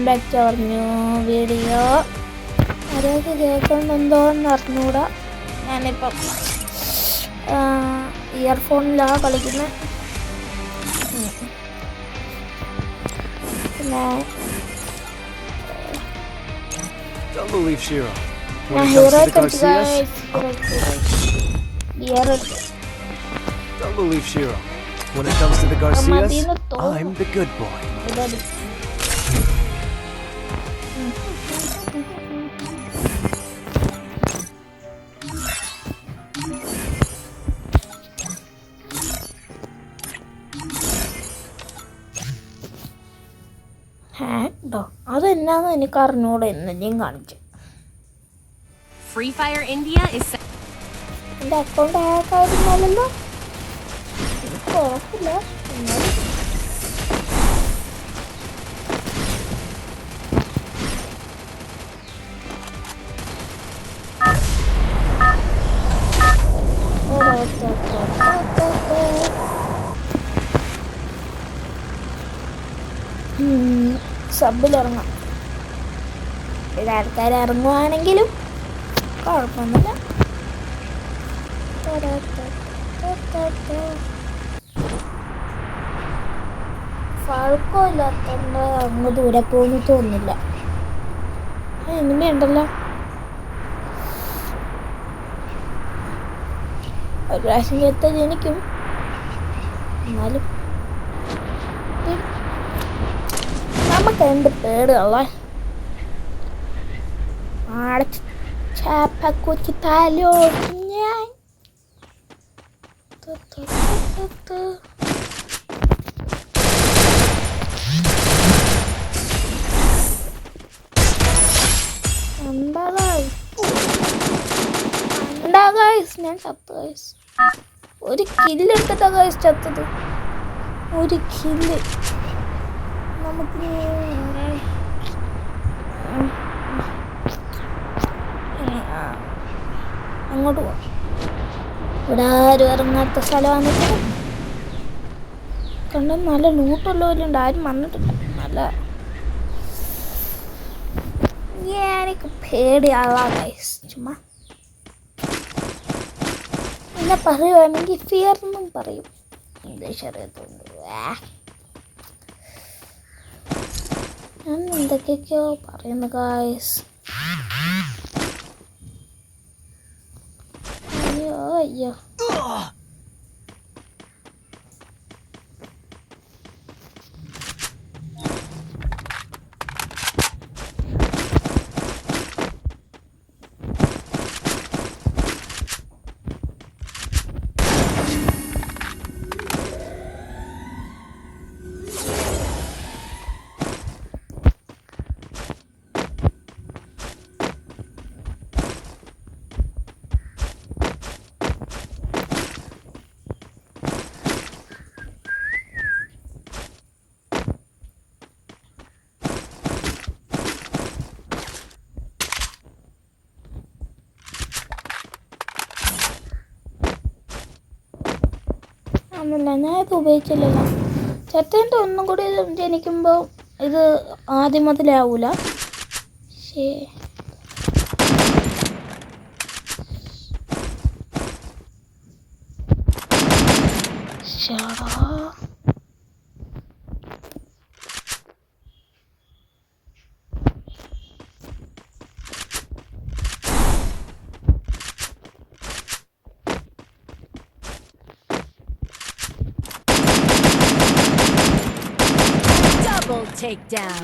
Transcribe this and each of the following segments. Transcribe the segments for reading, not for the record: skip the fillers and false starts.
Back പറഞ്ഞു video ആരെയൊക്കെ കേൾക്കുന്നുണ്ടോയെന്ന് അറിഞ്ഞൂടാ. ഞാനിപ്പം ഇയർഫോണിലാണ് കളിക്കുന്നത്. പിന്നെ ഞാൻ ഹീറോ കളിച്ചു. Don't believe Shiro. When it comes to the Garcias, I'm the good boy. ഹാക്ക്ഡോ അതെന്നാന്ന് എനിക്ക് അറിഞ്ഞൂടെ. എന്നെയും കാണിച്ചു. Free Fire India is എൻ്റെ അക്കൗണ്ട് ഹാക്കായിരുന്നല്ലോ. എനിക്ക് ഉറപ്പില്ല. സബിലിറങ്ങാം. ഇത് ആൾക്കാർ ഇറങ്ങുവാണെങ്കിലും കുഴപ്പമൊന്നുമില്ല. ഫാൾക്കോ ഇല്ലാത്തതുകൊണ്ട് അങ്ങ് ദൂരെ പോകുന്നു തോന്നുന്നില്ല. എങ്ങനെയുണ്ടല്ലോ ഒരു പ്രാവശ്യം ചെത്ത ജനിക്കും. എന്നാലും നമുക്ക് എന്ത് പേടുള്ള ചാപ്പക്കുറ്റി താലോ ഞാൻ ഞാൻ ചത്തു ഗൈസ്. ഒരു കില്ലെടുത്തിട്ടാ ഗൈസ് ചത്തത്. ഒരു കില്ല്. നമുക്ക് അങ്ങോട്ട് പോവാം. ഇവിടെ ആരും ഇറങ്ങാത്ത സ്ഥലമാണ്. കണ്ട നല്ല ലൂട്ടുള്ള പോലെയുണ്ട്. ആരും വന്നിട്ടില്ല. നല്ല എനിക്ക് പേടിയാവാ ഗൈസ്. ചുമ്മാ എന്നെ പറയുവാണെങ്കിൽ ഫിയർ എന്നും പറയും. ഇംഗ്ലീഷ് അറിയത്തുണ്ട്. ഞാൻ എന്തൊക്കെയൊക്കെയോ പറയുന്നു ഗൈസ്. അയ്യോ അയ്യോ ഒന്നുമില്ല. ഞാൻ ഇത് ഉപയോഗിച്ചില്ലല്ലോ. ചത്തേൻ്റെ ഒന്നും കൂടി ജനിക്കുമ്പോൾ ഇത് ആദ്യം മുതലാവൂല. ശരി takedown.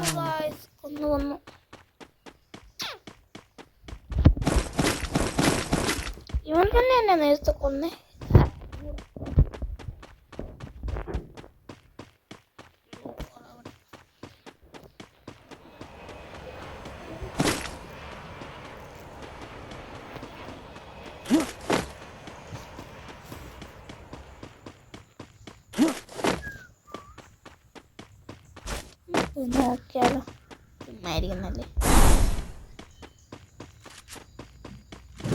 വന്നു. ഇവൻ തന്നെ എന്നെ നേരത്തെ കൊന്നേ. നോക്കിയാലോ ചുമ്മായിരിക്കുന്നല്ലേ.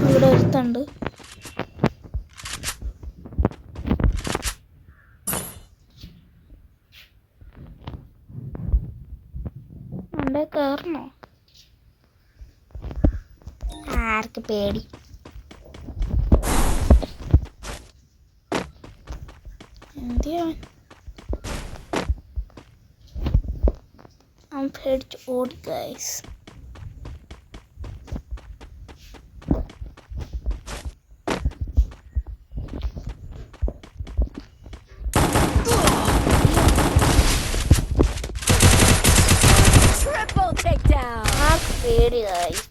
ഇവിടെ ഒരുത്തുണ്ട്. മണ്ടേ കയറണോ? ആർക്ക് പേടി? എന്തിയാ അവൻ പേടിച്ച് ഓടി ഗൈസ്. Triple takedown. ആർക്ക് പേടി ഗൈസ്?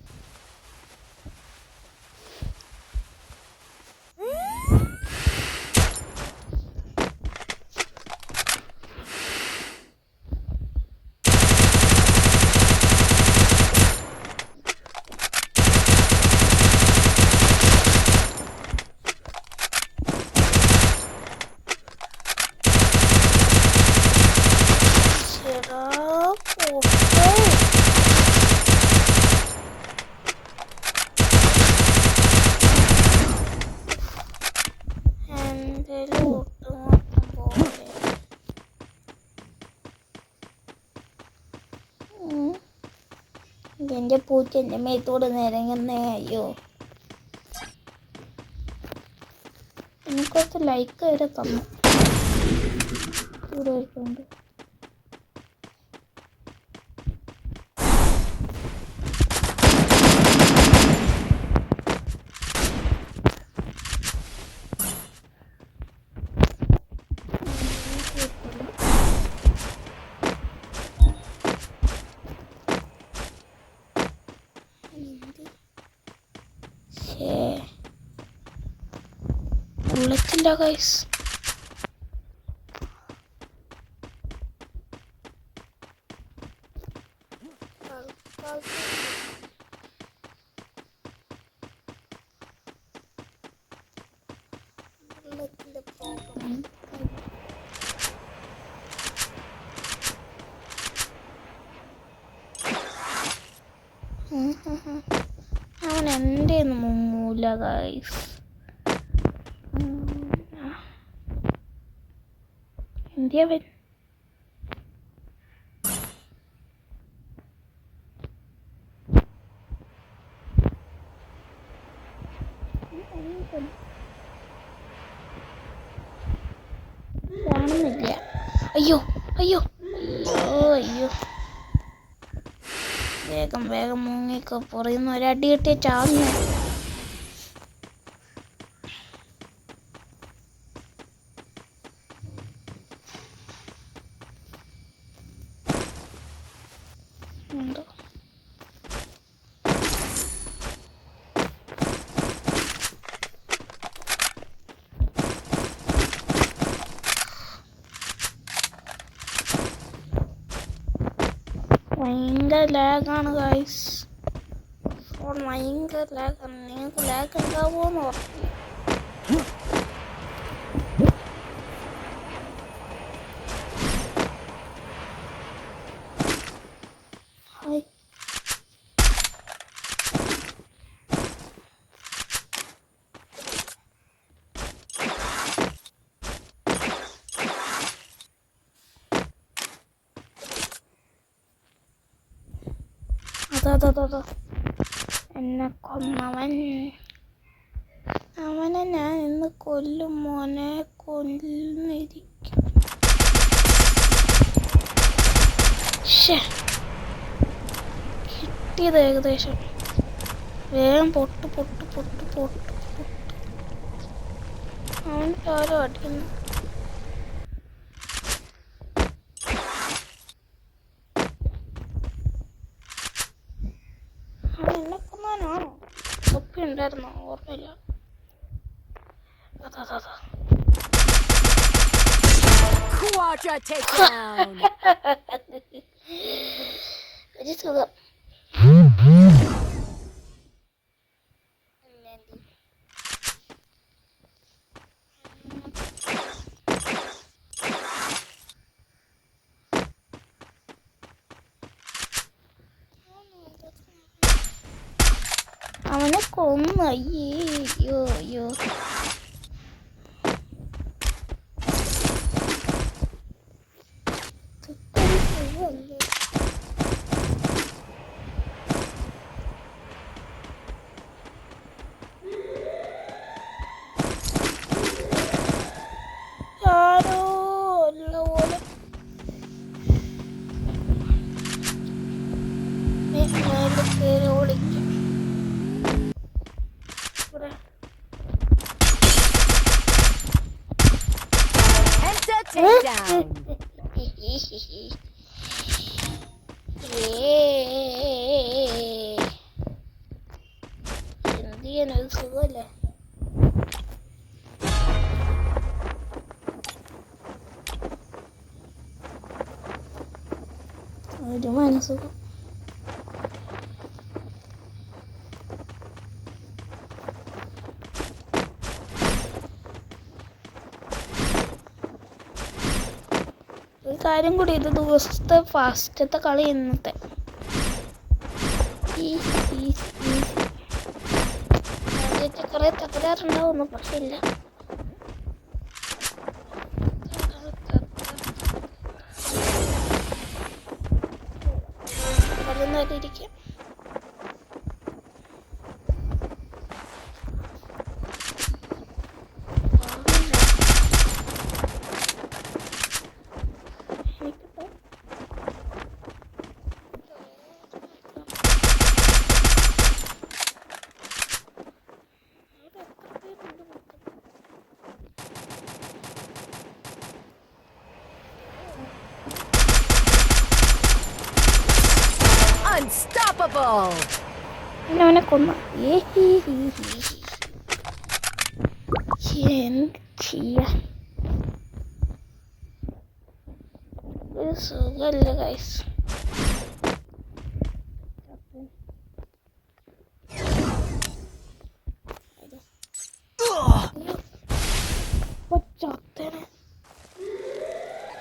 എന്റെ പൂച്ച എന്റെ മേത്തോട് നിരങ്ങുന്നേ. അയ്യോ, എനിക്കൊക്കെ ലൈക്ക് വരെ തന്നു. ഇവിടെ വരുന്നുണ്ട്. ബുള്ളറ്റില്ല ഗൈസ്. അവൻ എൻ്റെ മുങ്ങൂല ഗൈസ്. എന്തിയവൻ? കാണുന്നില്ല. അയ്യോ അയ്യോ അയ്യോ അയ്യോ, വേഗം വേഗം മുങ്ങിക്കോ. പുറയുന്ന ഒരടി കിട്ടിയ ചാവുന്നു. ഉണ്ടോ? ഭയങ്കര ലാഗാണ് ഗൈസ്. ഫോൺ ഭയങ്കര ലാഗാണ്. നിങ്ങൾക്ക് ലാഗ് ഉണ്ടാവുമോന്ന് ഉറപ്പില്ല. ഹായ്, അതാ എന്നെ കൊന്നവൻ. അവനെ ഞാൻ ഇന്ന് കൊല്ലും മോനെ, കൊല്ലുന്നിരിക്കും. കിട്ടിയത് ഏകദേശം. വേഗം പൊട്ട്. അവൻ ആരോ അടിക്കുന്നു. അവൻ എന്നെ കൊന്നാനാണോ? തൊപ്പി ഉണ്ടായിരുന്നോ? ഓർമ്മയില്ല. അതാ Quadra takedown. ഒരു സുഖം. അവനെ കൊന്നു. അയ്യോ കാര്യം കൂടി, ഇത് ദിവസത്തെ ഫസ്റ്റത്തെ കളി ഇന്നത്തെ. ആദ്യത്തെ കുറെ തകരാറുണ്ടാവുന്നു, പക്ഷെ ഇല്ല. ഇരിക്കാം. Unstoppable! അവനെ കൊന്ന. എന്ത് ചെയ്യാൻ, ഒരു സുഖല്ല ഗൈസ്. ചത്തനെ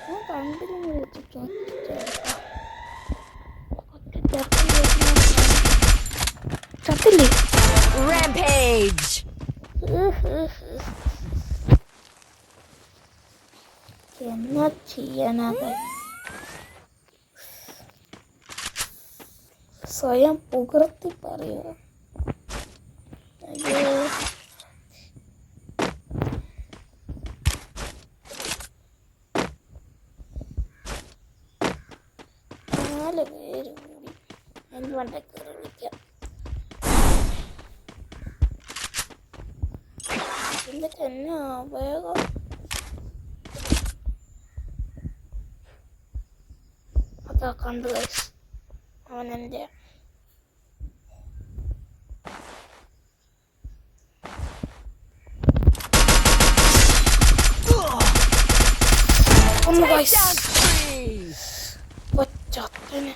ഞാൻ കണ്ടില്ല. ചത്തില്ലേ? Rampage! എന്നാ ചെയ്യാനാണ്, സ്വയം പുകഴ്ത്തി പറയുക. അയ്യോ, നാല് പേര് കൂടി എന്തുകൊണ്ടൊക്കെ വിളിക്കാം. എന്നിട്ട് എന്നാ വേഗം അതാ കണ്ടു ഗൈസ്, അവനെൻ്റെ ഒന്ന് ഗൈസ്. ഒച്ചത്തിന്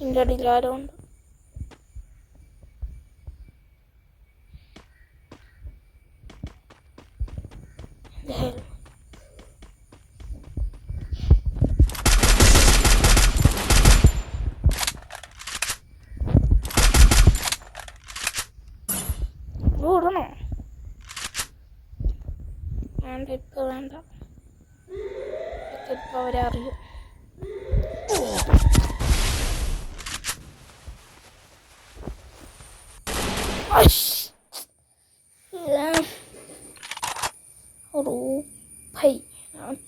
എൻ്റെ അടിയിൽ ആരോ ഉണ്ട്. ഓടണോ? വേണ്ട, ഇപ്പൊ വേണ്ട, ഇപ്പൊ അവരെ അറിയും.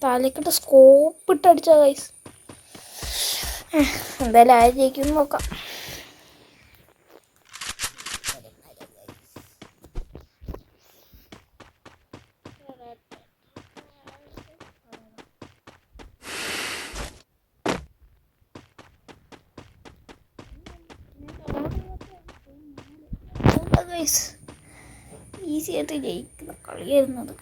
തലക്കിട്ട് സ്കോപ്പ് ഇട്ട് അടിച്ച ഗൈസ്. എന്തായാലും ആയിരിക്കും നോക്കാം. ഈസി ആയിട്ട് ജയിക്കുന്ന കളിയായിരുന്നത്.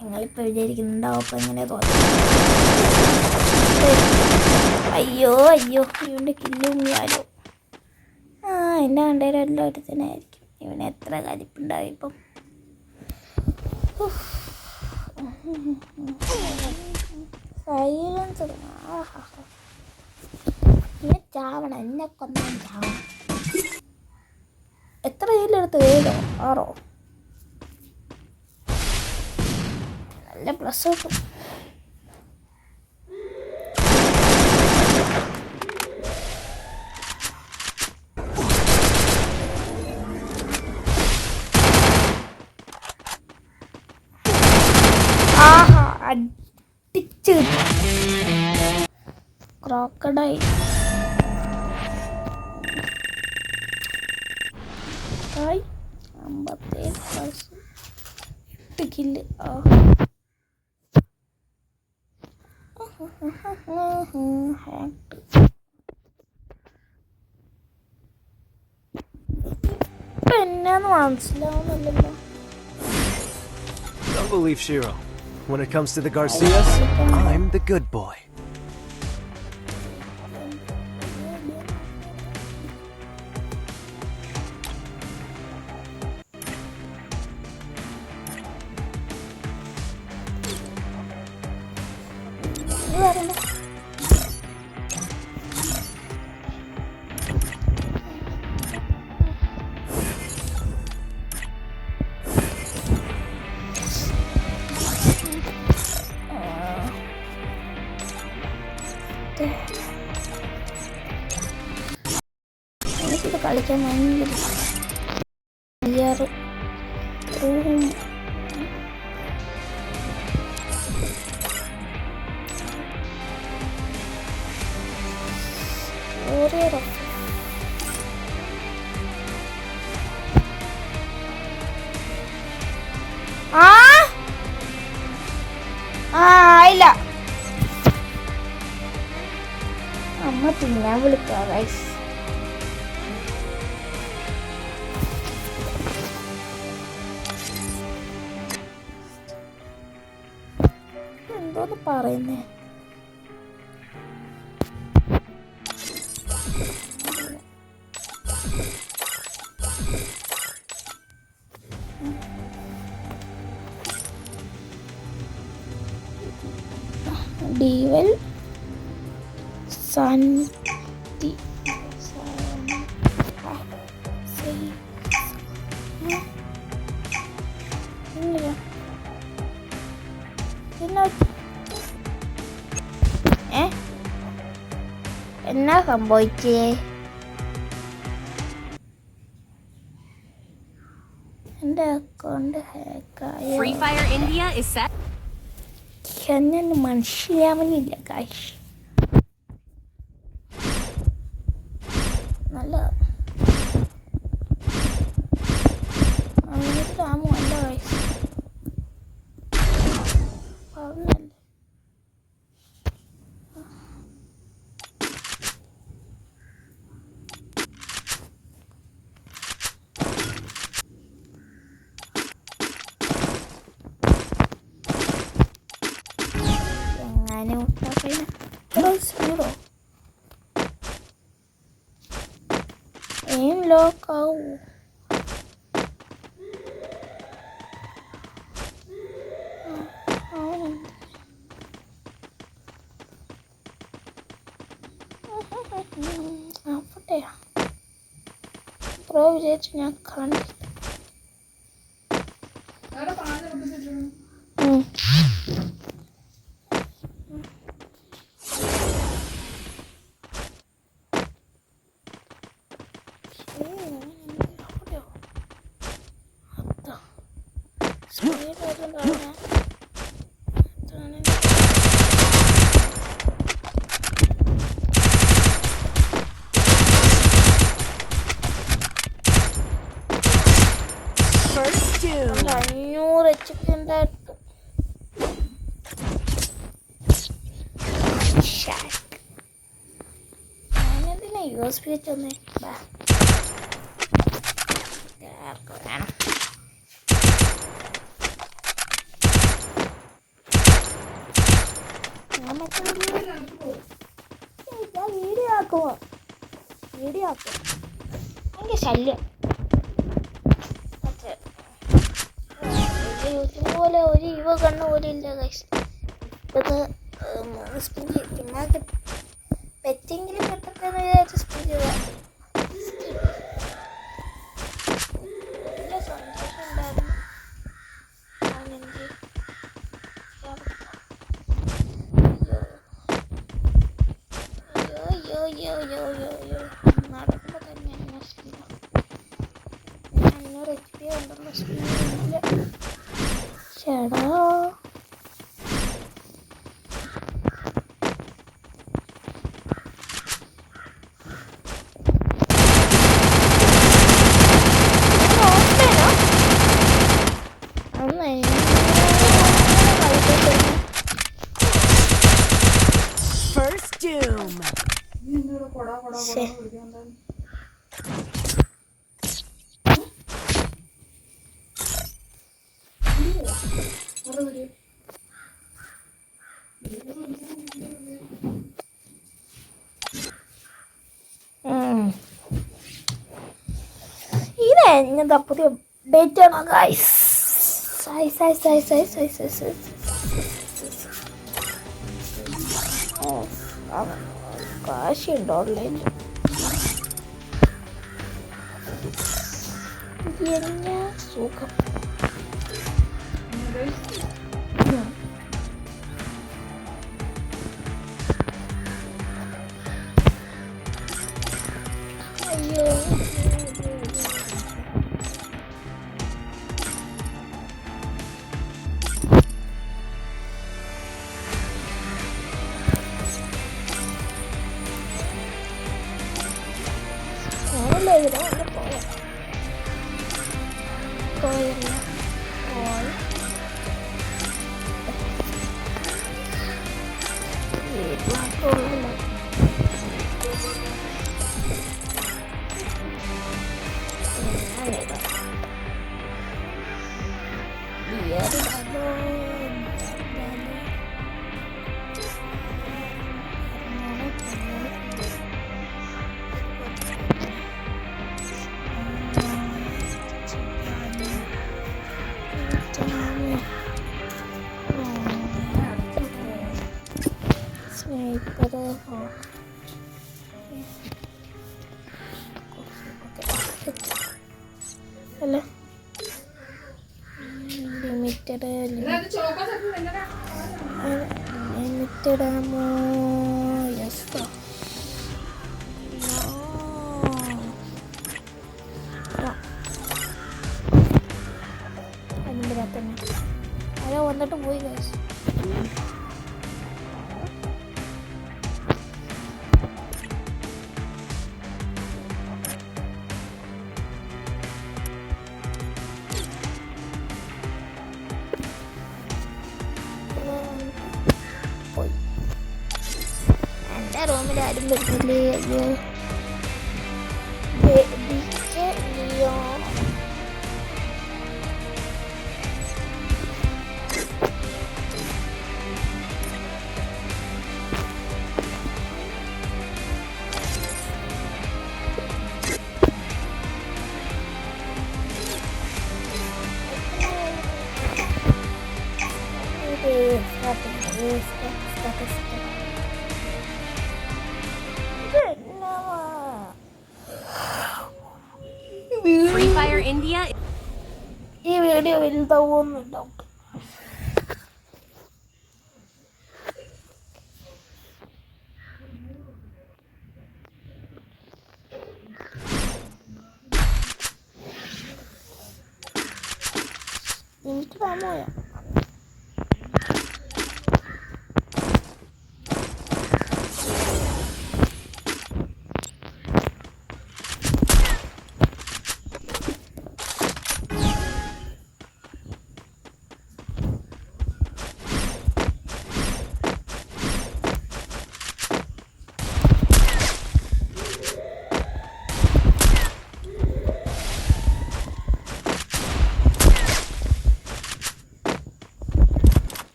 നിങ്ങളിപ്പോൾ വിചാരിക്കുന്നുണ്ടാവും അപ്പം എങ്ങനെ തോന്നി. അയ്യോ അയ്യോ, ഇവൻ്റെ കില്ലും ഞാനോ. എന്നെ കണ്ടേരം എല്ലാവരും തന്നെ ആയിരിക്കും. ഇവന് എത്ര കരിപ്പുണ്ടാവും ഇപ്പം. സൈലൻസ് പിന്നെ ചാവണം, എന്നെ കൊന്നാൻ ചാവണം. എത്ര കയ്യിലെടുത്ത്? 7 6 നല്ല പ്ലസ് കിട്ടും. ആഹാ, അടിച്ച് ക്രോക്കഡൈൽ. Hi, 57 kill. എന്നാന്ന് മനസ്സിലാവുന്നില്ലല്ലോ. Don't believe Shiro. When it comes to the Garcias, I'm the good boy. പറഞ്ഞു. എനിക്കിത് കളിക്കാൻ ഭയങ്കര അയ്യാറ് ഇല്ല അമ്മ തിന്നാൻ വിളിക്കുക ഗൈസ്. എന്തോന്ന് പറയുന്നേ? ഡീവൽ സന്തി എന്നാ സംഭവിച്ചേ? എൻ്റെ account ഹാക്കായി. Free Fire India is set. ഞാൻ മനസ്സിലാവുന്നില്ല കാശ്. നല്ല രാമു അല്ല കാശ് പറഞ്ഞല്ലേ. ఏం లోకావు అప్పుడే ప్రోవ్ చేసి నాకు కాండి. First doom. 500 HP ഉണ്ടായിരുന്നു. ഞാനെന്തിനാ USB വെച്ചൊന്നേ? വേണം വീഡിയോ ആക്കുമോ? വീഡിയോ ആക്കുമോ? ഭയങ്കര ശല്യം. യൂട്യൂബ് പോലെ ഒരു ഇവ കണ്ണു പോലെ ഇല്ല ഗൈസ്. ഇപ്പത് 3 സ്പിൻ ചുമ്മാ പെറ്റെങ്കിലും കിട്ടട്ടെന്ന് വിചാരിച്ച് സ്പിൻ ചെയ്താ. നല്ല സന്തോഷം ഉണ്ടായിരുന്നു. നടക്കുമ്പോൾ തന്നെ എന്നെ സ്പിൻ 500 HP കൊണ്ടുള്ള സ്പിന്നില്ല. ചേടാ First doom. ഇതേ ഇങ്ങനത്തെ പുതിയ അപ്ഡേറ്റ് ആണോ ഗൈസ്? കാശുണ്ട് ഓൺലൈനിൽ. എന്നാ സുഖം. അയ്യോ ഞാനല്ലേ ഇവിടെ ഒന്ന് പോയാ പോയില്ല പോയി വീട്ടിലാക്കുള്ളൂ. അല്ല ലിമിറ്റഡ് ലിമിറ്റഡ് ആമോ യെസ് അതിൻ്റെ അതാ വന്നിട്ട് പോയി ഗൈസ്. പോയി എൻ്റെ റൂമിൽ ആരും വരുന്നില്ലേ? അയ്യോ ലിയോ Free Fire India. ഈ വീഡിയോ വലുതാവുന്നുണ്ടാവും. എനിക്ക് താമോയാ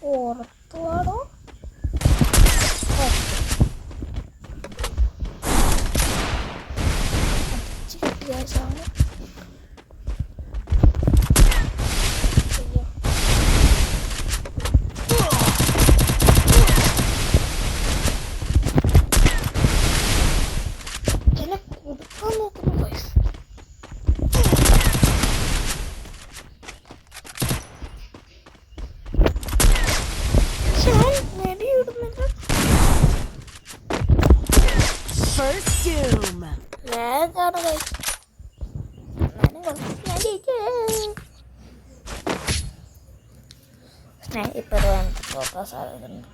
പുറത്തുവാടോ കിട്ടിയ സാധനം എന്നെ കൊടുക്കാൻ നോക്കുന്നു ഗൈസ്. First doom. ലാഗാണ് ഗൈസ്. ഞാൻ ജയിച്ചേ. സ്നൈപ്പർ ഫോക്കസ് ആകുന്നുണ്ട്.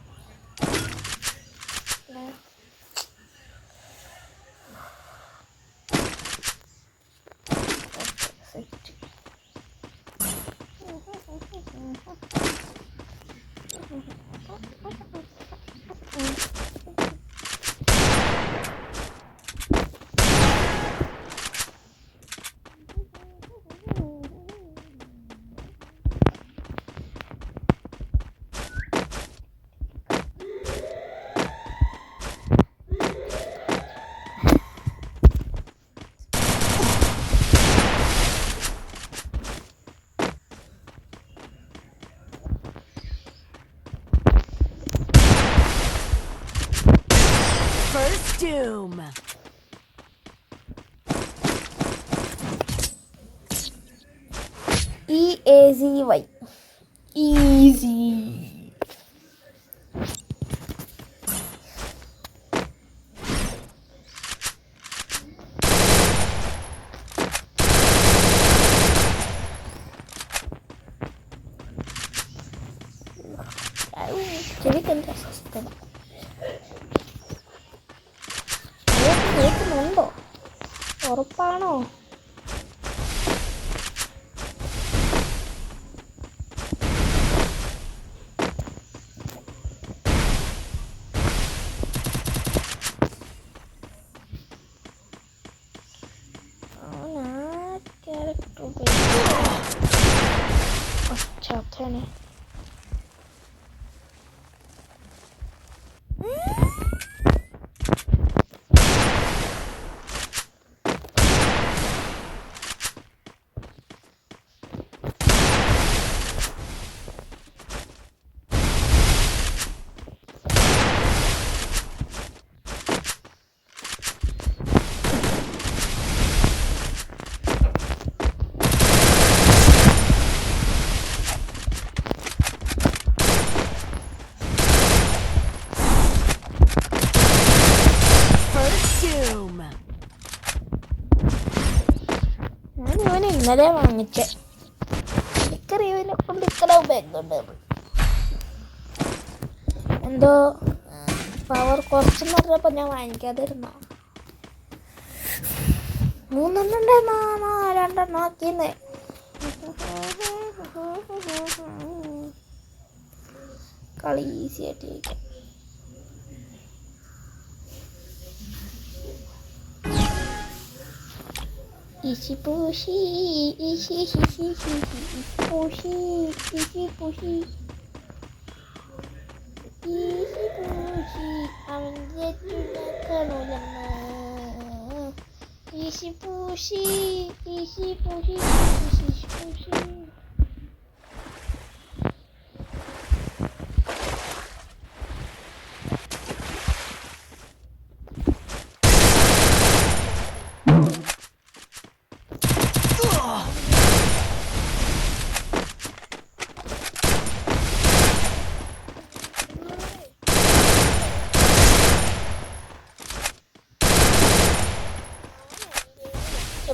doom. EAZY. Easy. Jadi kan sistem. കേൾക്കുന്നുണ്ടോ? ഉറപ്പാണോ? अच्छा था नहीं ഇന്നലെ വാങ്ങിച്ച എനിക്കറിയില്ല കൊണ്ട് ഇത്ര ഉപയോഗമുണ്ട്. എന്തോ പവർ കുറച്ചെന്ന് പറഞ്ഞപ്പോൾ ഞാൻ വാങ്ങിക്കാതിരുന്ന 3 ഉണ്ടായിരുന്ന 2 ആക്കിയെന്നേ. കളി ഈസി ആയിട്ട് ജയിക്കാം. Easy pushy, easy pushy, easy pushy, easy pushy. അവൻ ജെറ്റുനക്കണുലമ്മ. Easy pushy, easy pushy, easy pushy.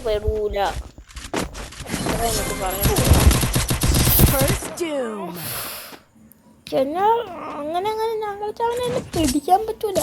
വരൂല ചെന്നാൽ അങ്ങനെ ഞാൻ കളിച്ചാൽ അവനെ പിടിക്കാൻ പറ്റൂല.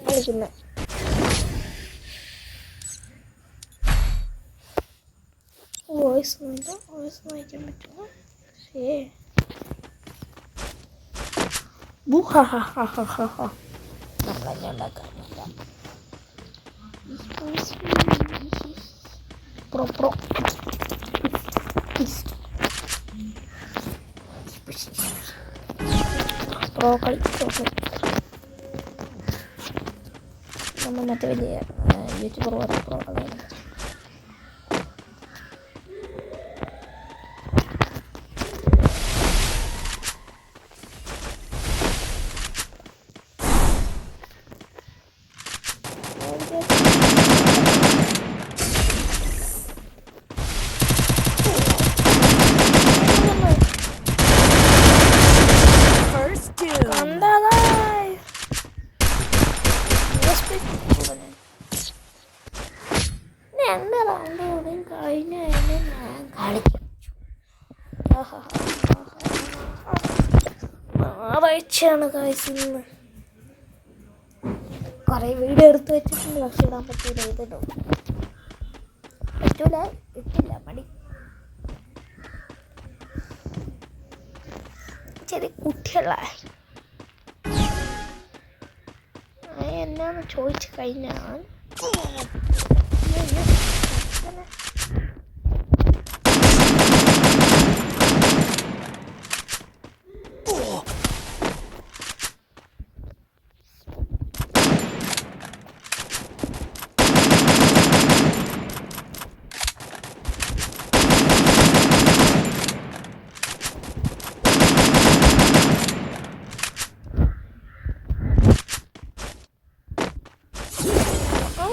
കളിക്കുന്നത് വോയിസ് വായിക്കാൻ പറ്റുമോ? ശരി നമ്മളെന്നെ ഉണ്ടാക്കാനില്ല. പ്രോ കളി നമ്മൾ മറ്റേ വലിയ യൂട്യൂബർ പ്രോ കളിയാണ്. രക്ഷയാണ് കാഴ്ച ഇന്ന്. കുറേ വീഡിയോ എടുത്ത് വെച്ചിട്ടുണ്ട്, പക്ഷെ ഇടാൻ പറ്റൂല. ഇതിടും പറ്റൂല, ഇട്ടില്ല, മടി. ചെറിയ കുട്ടികളാ. എന്നാന്ന് ചോദിച്ചു കഴിഞ്ഞാൽ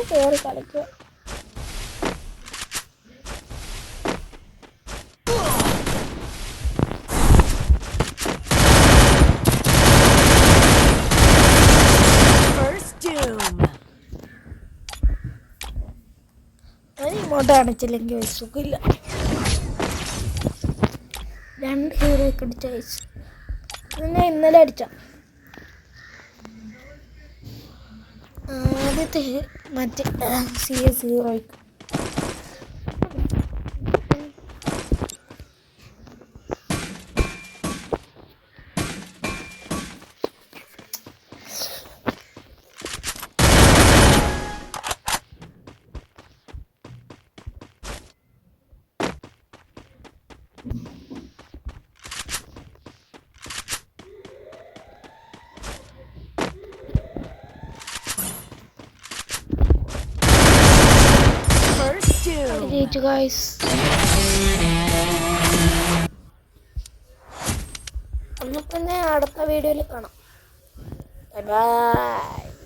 കയറി കളിക്കുക. First doom. ഇങ്ങോട്ട് അടിച്ചില്ലെങ്കിൽ ഒരു സുഖമില്ല. 2 ഹീറോ അടിച്ച കഴിച്ചു. ഞാൻ ഇന്നലെ അടിച്ച ആദ്യത്തെ മറ്റേ CS ഹീറോയ്ക്ക്. ജയിച്ചു ഗൈസ്. എന്നാൽ പിന്നെ അടുത്ത വീഡിയോയിൽ കാണാം. ബൈ.